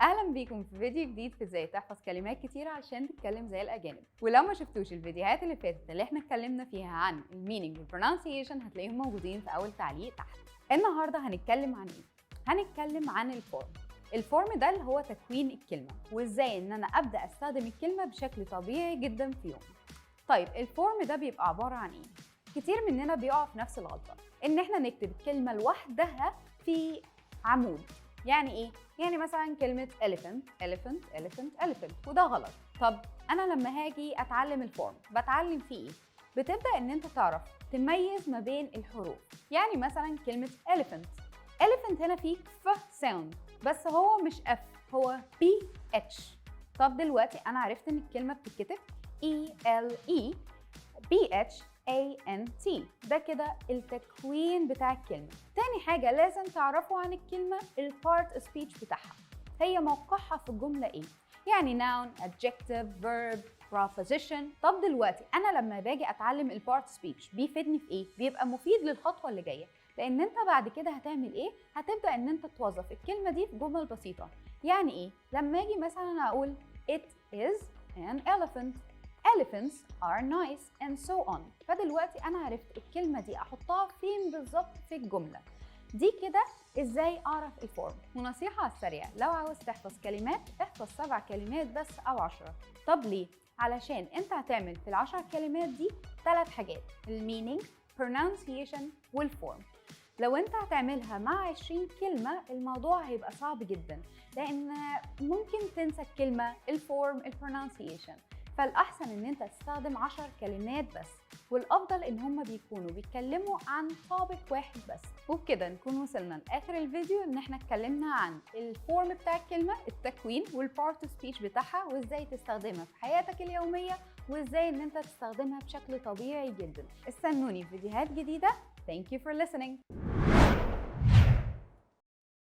اهلا بيكم في فيديو جديد في ازاي تحفظ كلمات كتير علشان تتكلم زي الاجانب. ولو ما شفتوش الفيديوهات اللي فاتت اللي احنا اتكلمنا فيها عن المينينج والبرونسيشن هتلاقيهم موجودين في اول تعليق تحت. النهارده هنتكلم عن ايه؟ هنتكلم عن الفورم. الفورم ده اللي هو تكوين الكلمه وازاي ان انا ابدا استخدم الكلمه بشكل طبيعي جدا في يومي. طيب الفورم ده بيبقى عباره عن ايه؟ كتير مننا بيقع في نفس الغلطه ان احنا نكتب الكلمه لوحدها في عمود. يعني ايه؟ يعني مثلا كلمة elephant وده غلط. طب أنا لما هاجي أتعلم الفورم بتعلم فيه إيه؟ بتبدأ إن أنت تعرف تميز ما بين الحروف. يعني مثلا كلمة elephant هنا فيه ف sound بس هو مش F، هو BH. طب دلوقتي أنا عرفت إن الكلمة بتتكتب BHANT. ده كده التكوين بتاع الكلمة. تاني حاجة لازم تعرفوا عن الكلمة البارت سبيتش بتاعها، هي موقعها في الجملة ايه؟ يعني noun, adjective, verb, preposition. طب دلوقتي أنا لما باجي أتعلم البارت سبيتش بيفيدني في ايه؟ بيبقى مفيد للخطوة اللي جاية، لأن أنت بعد كده هتعمل ايه؟ هتبدأ إن أنت توظف الكلمة دي في جمل بسيطة. يعني ايه؟ لما أجي مثلا أقول it is an elephant. Elephants are nice and so on. فدلوقتي أنا عرفت الكلمة دي أحطها فين بالظبط في الجملة. دي كده إزاي أعرف الفورم. ونصيحة على السريع، لو عاوز تحفظ كلمات احفظ 7 كلمات بس أو 10. طب ليه؟ علشان أنت هتعمل في ال10 كلمات دي 3 حاجات: المينينج، pronunciation والفورم. لو انت هتعملها مع 20 كلمة الموضوع هيبقى صعب جدا، لأن ممكن تنسى الكلمة، الفورم، البرونسيشن. فالأحسن إن أنت تستخدم 10 كلمات بس، والأفضل إن هما بيكونوا بيتكلموا عن topic واحد بس. وبكده نكون وصلنا لآخر الفيديو، إن احنا اتكلمنا عن الفورم بتاع الكلمة، التكوين والبارت سبيتش بتاعها، وإزاي تستخدمها في حياتك اليومية، وإزاي إن أنت تستخدمها بشكل طبيعي جدا. استنوني في فيديوهات جديدة. Thank you for listening.